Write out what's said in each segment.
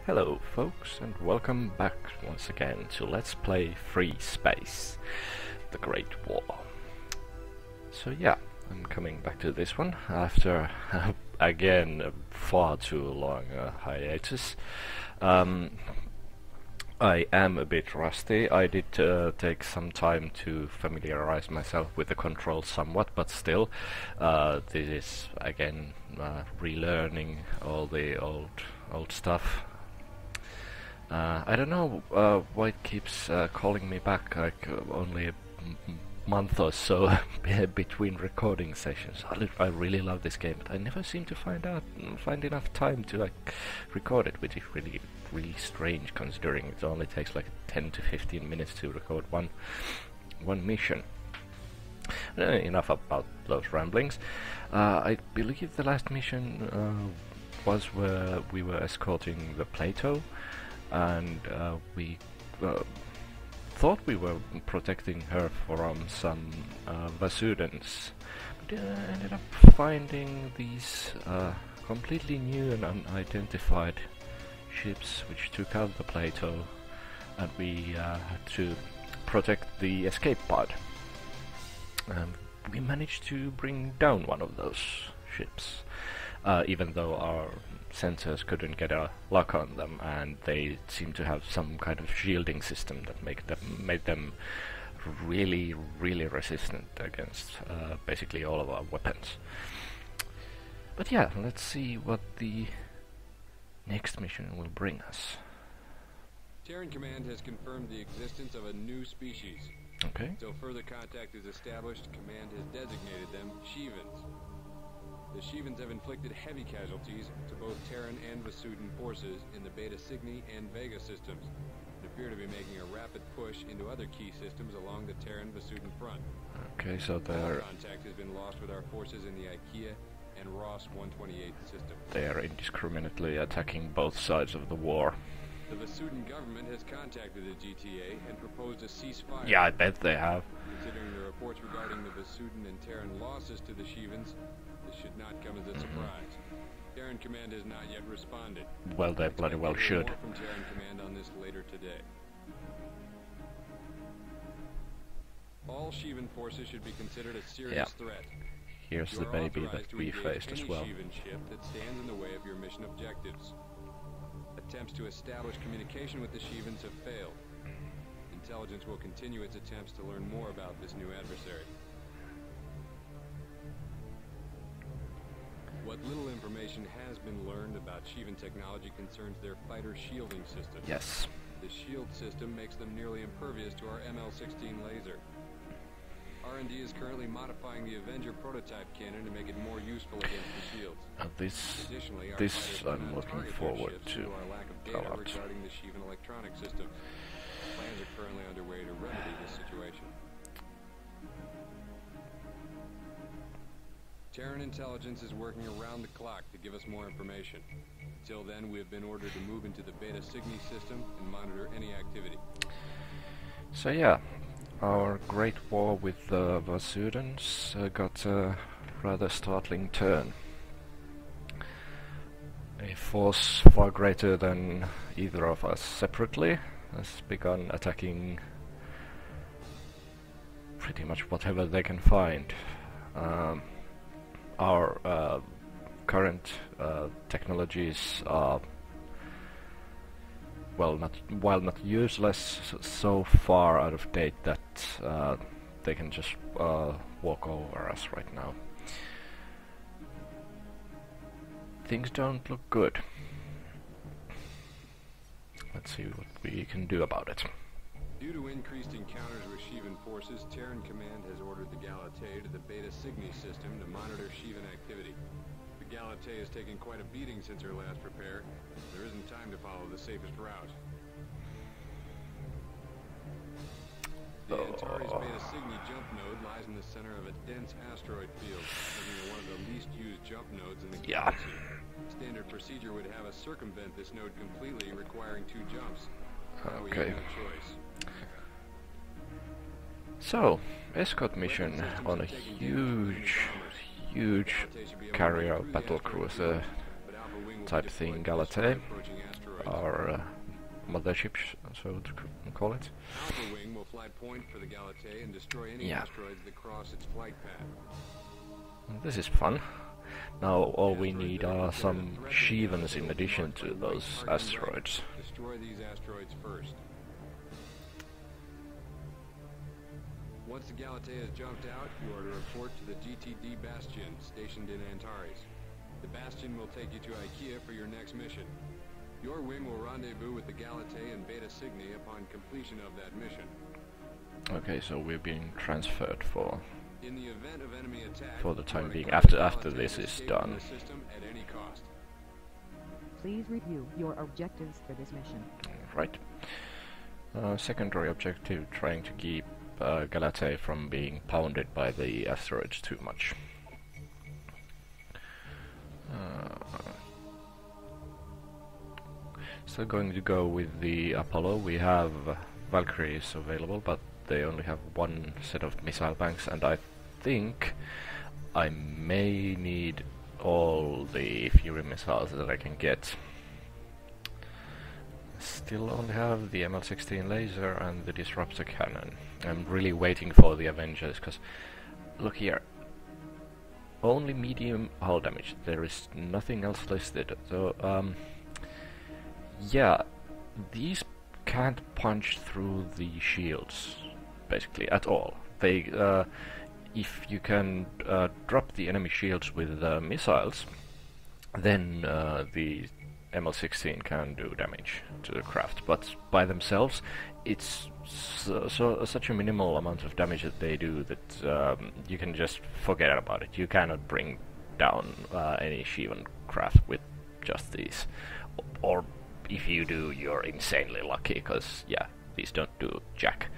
Hello folks, and welcome back once again to Let's Play FreeSpace, The Great War. So yeah, I'm coming back to this one after, again, a far too long hiatus. I am a bit rusty. I did take some time to familiarize myself with the controls somewhat, but still, this is again relearning all the old stuff. I don't know why it keeps calling me back, like only a month or so between recording sessions. I really love this game, but I never seem to find enough time to like record it, which is really strange considering it only takes like 10 to 15 minutes to record one mission. Enough about those ramblings. I believe the last mission was where we were escorting the Plato, and we thought we were protecting her from some Vasudans, but ended up finding these completely new and unidentified ships which took out the Plato, and we had to protect the escape pod. We managed to bring down one of those ships, even though our sensors couldn't get a lock on them, and they seemed to have some kind of shielding system that made them really resistant against basically all of our weapons. But yeah, let's see what the next mission will bring us. Terran Command has confirmed the existence of a new species. Okay. Until further contact is established, Command has designated them Shivans. The Shivans have inflicted heavy casualties to both Terran and Vasudan forces in the Beta Cygni and Vega systems, and appear to be making a rapid push into other key systems along the Terran-Vasudan front. Okay, so All contact has been lost with our forces in the IKEA and Ross 128 system. they are indiscriminately attacking both sides of the war. The Vasudan government has contacted the GTA and proposed a ceasefire. Yeah, I bet they have. Considering the reports regarding the Vasudan and Terran losses to the Shivans, this should not come as a surprise. Terran Command has not yet responded. Well, they bloody well should. More from Terran Command on this later today. All Shivan forces should be considered a serious threat. Here's the baby that we faced as well. Shivan ship that stands in the way of your mission objectives. Attempts to establish communication with the Shivans have failed. Intelligence will continue its attempts to learn more about this new adversary. What little information has been learned about Shivan technology concerns their fighter shielding system. Yes. The shield system makes them nearly impervious to our ML-16 laser. R&D is currently modifying the Avenger prototype cannon to make it more useful against the shields. Additionally, this I'm looking forward to. Our lack of data regarding the Shivan electronic system. Plans are currently underway to remedy this situation. Terran intelligence is working around the clock to give us more information. Until then, we have been ordered to move into the Beta Cygni system and monitor any activity. So yeah, our great war with the Vasudans got a rather startling turn. A force far greater than either of us separately has begun attacking pretty much whatever they can find. Our current technologies are, while not useless, so far out of date that they can just walk over us right now. Things don't look good. Let's see what we can do about it. Due to increased encounters with Shivan forces, Terran Command has ordered the Galatei to the Beta Cygni system to monitor Shivan activity. The Galatei has taken quite a beating since her last repair. There isn't time to follow the safest route. The Antares Beta Cygni jump node lies in the center of a dense asteroid field, making it one of the least used jump nodes in the galaxy. Standard procedure would have us circumvent this node completely, requiring 2 jumps. We have no choice. So, escort mission on a huge carrier battlecruiser type thing, Galatei. our mothership, so to call it. Alpha Wing will fly point for the Galatei and destroy any asteroids that cross its flight path. This is fun. Now all we need are some Shivans in addition to those asteroids. Destroy these asteroids first. Once the Galatei has jumped out, you are to report to the GTD Bastion stationed in Antares. The Bastion will take you to IKEA for your next mission. Your wing will rendezvous with the Galatei and Beta Cygni upon completion of that mission. Okay, so we're being transferred for In the event of enemy attack, the time you are being, to after Galatei this and is escape done. from the system at any cost. Please review your objectives for this mission. Right. Secondary objective, trying to keep Galatei from being pounded by the asteroids too much. Still going to go with the Apollo. We have Valkyries available, but they only have one set of missile banks, and I think I may need all the Fury missiles that I can get. Still only have the ML16 laser and the disruptor cannon. I'm really waiting for the Avengers, because look here, only medium hull damage, there is nothing else listed. So yeah, these can't punch through the shields basically at all. They if you can drop the enemy shields with sumissiles, then the ML16 can do damage to the craft, but by themselves it's such a minimal amount of damage that they do that you can just forget about it. You cannot bring down any Shivan craft with just these, or if you do, you're insanely lucky, because yeah, these don't do jack.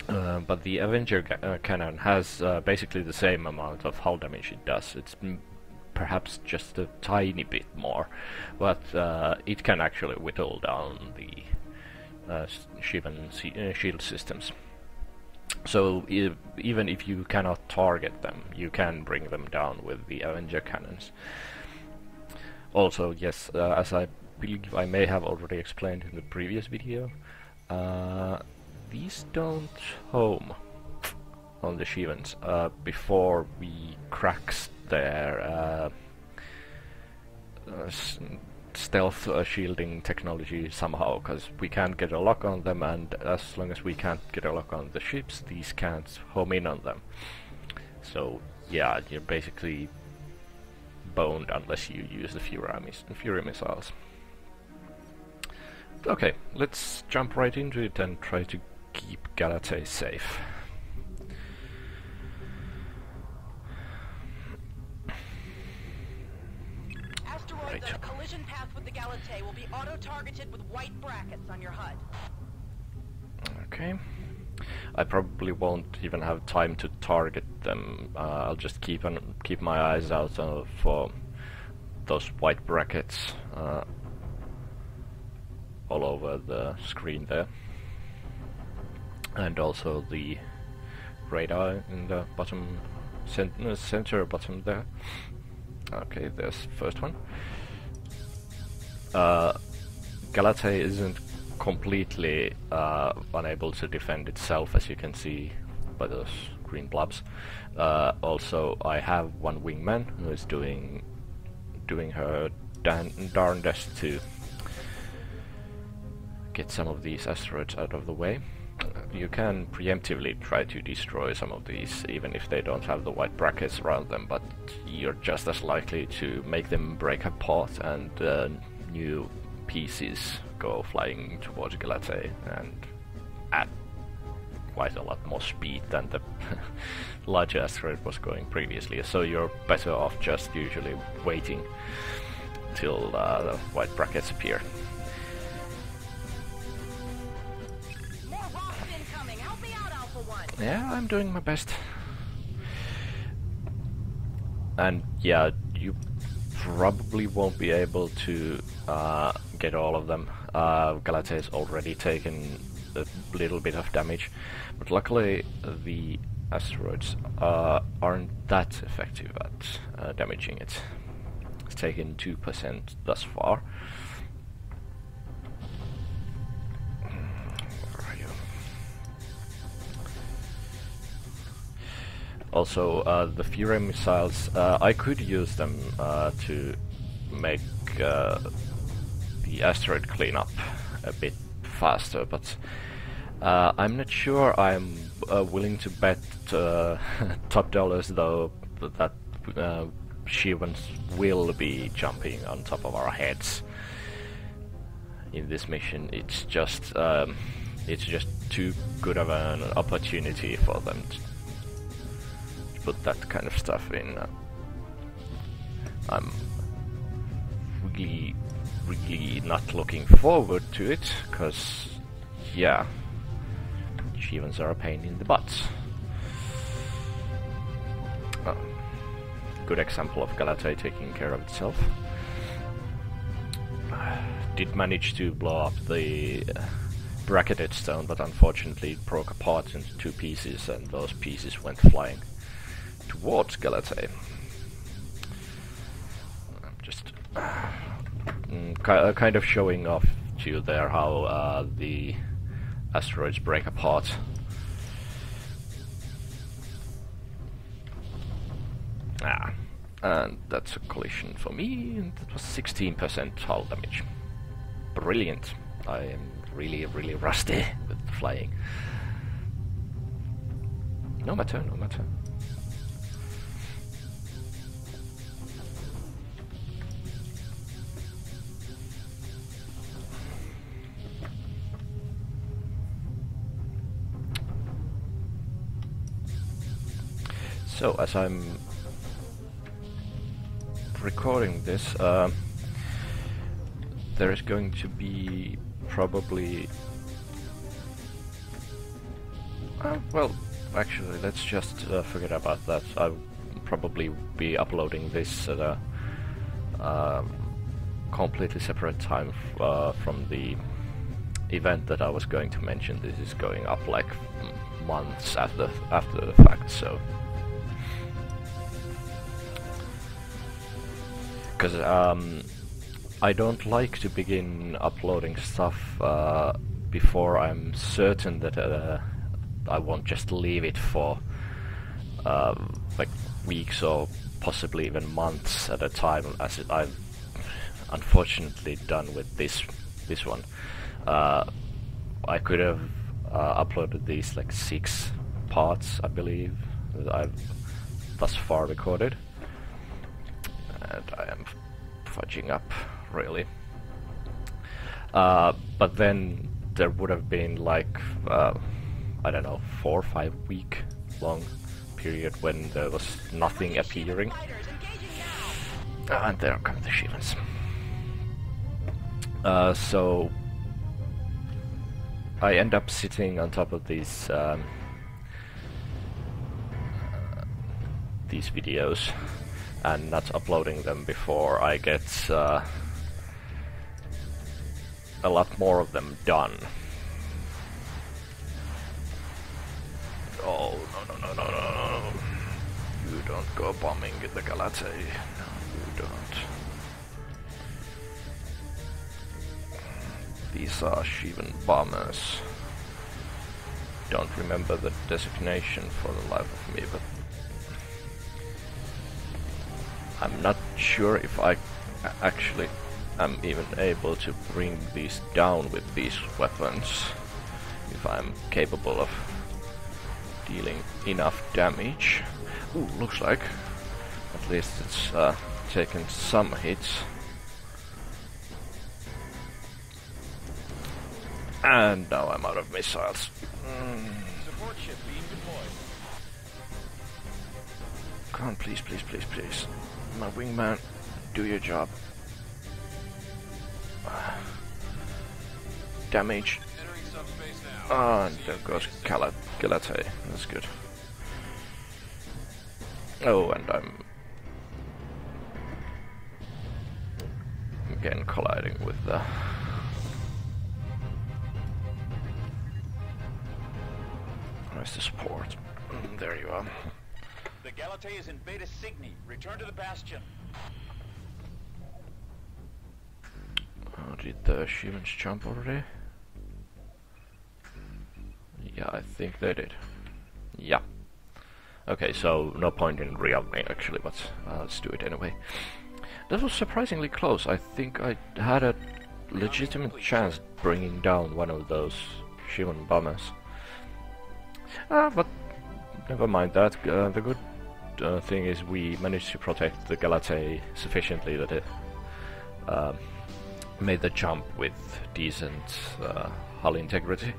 But the Avenger cannon has basically the same amount of hull damage it does. It's perhaps just a tiny bit more, but it can actually whittle down the Shivan shield systems. So even if you cannot target them, you can bring them down with the Avenger cannons. Also, yes, as I believe I may have already explained in the previous video, these don't home on the Shivans before we cracks their stealth shielding technology somehow, because we can't get a lock on them, and as long as we can't get a lock on the ships, these can't home in on them. So yeah, you're basically boned unless you use the Fury missiles. Okay, let's jump right into it and try to keep Galatei safe. Asteroids on a collision path with the Galatei will be auto-targeted with white brackets on your HUD. Okay. I probably won't even have time to target them. I'll just keep my eyes out for those white brackets all over the screen there, and also the radar in the bottom center bottom there. Okay, there's the first one. Galatei isn't completely unable to defend itself, as you can see by those green blobs. Also, I have one wingman who is doing her darndest to get some of these asteroids out of the way. You can preemptively try to destroy some of these, even if they don't have the white brackets around them, but you're just as likely to make them break apart and new pieces go flying towards Galatei, and at quite a lot more speed than the larger asteroid was going previously. So you're better off just usually waiting till the white brackets appear. Yeah, I'm doing my best. And yeah, you probably won't be able to get all of them. Galatei has already taken a little bit of damage, but luckily the asteroids aren't that effective at damaging it. It's taken 2% thus far. Also, the Fury missiles, I could use them to make the asteroid cleanup a bit faster, but I'm not sure I'm willing to bet top dollars though that Shivans will be jumping on top of our heads in this mission. It's just too good of an opportunity for them to put that kind of stuff in. I'm really not looking forward to it, because yeah, Shivans are a pain in the butt. Good example of Galatei taking care of itself. Did manage to blow up the bracketed stone, but unfortunately it broke apart into 2 pieces, and those pieces went flying towards Galatei. I'm just kind of showing off to you there how the asteroids break apart. And that's a collision for me, and that was 16% hull damage. Brilliant. I am really rusty with flying. No matter. So, as I'm recording this, there is going to be probably... well, actually, let's just forget about that. I'll probably be uploading this at a completely separate time from the event that I was going to mention. This is going up like months after the fact, so... Because I don't like to begin uploading stuff before I'm certain that I won't just leave it for like weeks or possibly even months at a time, as I've unfortunately done with this one. I could have uploaded these like 6 parts, I believe, that I've thus far recorded. And I am fudging up, really. But then there would have been like, I don't know, 4 or 5 week long period when there was nothing appearing. And there come the Shivans. So I end up sitting on top of these videos and not uploading them before I get a lot more of them done. Oh, no. You don't go bombing the Galatei. No, you don't. These are Shivan bombers. Don't remember the designation for the life of me, but I'm not sure if I actually am even able to bring these down with these weapons, if I'm capable of dealing enough damage. Ooh, looks like at least it's taken some hits. And now I'm out of missiles. Support ship being deployed. Come on, please. My wingman, do your job. Damage. Entering subspace now. Ah, and there goes Galatei. That's good. Oh, and I'm again colliding with the... Where's the support? There you are. The Galatei is in Beta Cygni. Return to the Bastion. Oh, did the Shivans jump already? Yeah, I think they did. Yeah. Okay, so no point in rearming actually, but let's do it anyway. That was surprisingly close. I think I had a legitimate chance bringing down one of those Shivan bombers. But never mind that. The good thing is we managed to protect the Galatei sufficiently that it made the jump with decent hull integrity.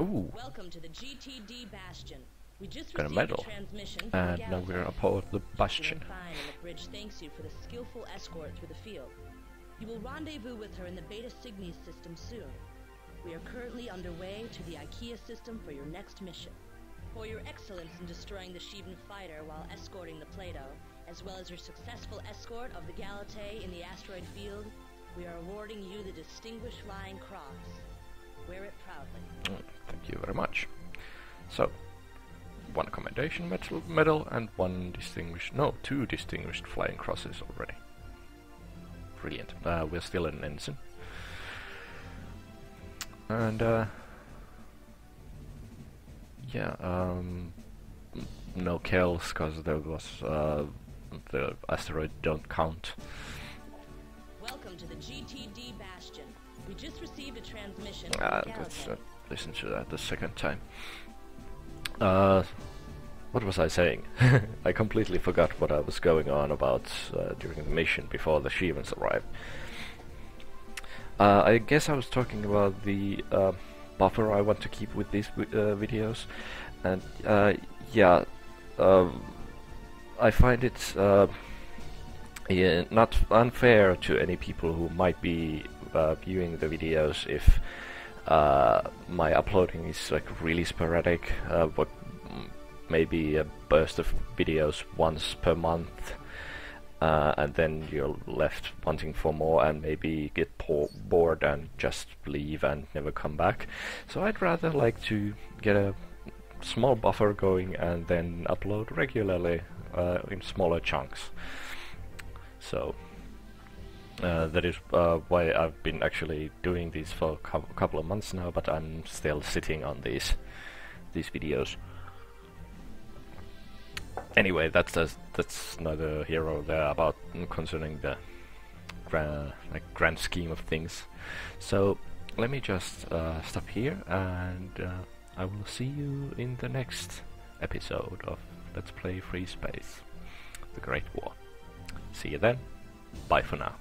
Ooh. Welcome to the GTD Bastion. We just Got a received medal. transmission from And the now we're Galatei. aboard the Doing Bastion. fine, and the bridge thanks you for the skillful escort through the field. You will rendezvous with her in the Beta Cygni system soon. We are currently underway to the IKEA system for your next mission. For your excellence in destroying the Shivan fighter while escorting the Plato, as well as your successful escort of the Galatei in the asteroid field, we are awarding you the Distinguished Flying Cross. Wear it proudly. Thank you very much. So, one commendation medal and two distinguished flying crosses already. Brilliant. We're still an ensign. And yeah, no kills because there was the asteroid don't count. Welcome to the GTD Bastion. We just received a transmission from the Let's Galatei. listen to that the second time. What was I saying? I completely forgot what I was going on about during the mission before the Shivans arrived. I guess I was talking about the buffer I want to keep with these videos, and yeah, I find it not unfair to any people who might be viewing the videos if my uploading is like really sporadic, but maybe a burst of videos once per month, and then you're left wanting for more and maybe get bored and just leave and never come back. So I'd rather like to get a small buffer going and then upload regularly in smaller chunks. So that is why I've been actually doing these for a couple of months now, but I'm still sitting on these videos. Anyway, that's neither here or there about concerning the grand scheme of things. So let me just stop here, and I will see you in the next episode of Let's Play FreeSpace, The Great War. See you then. Bye for now.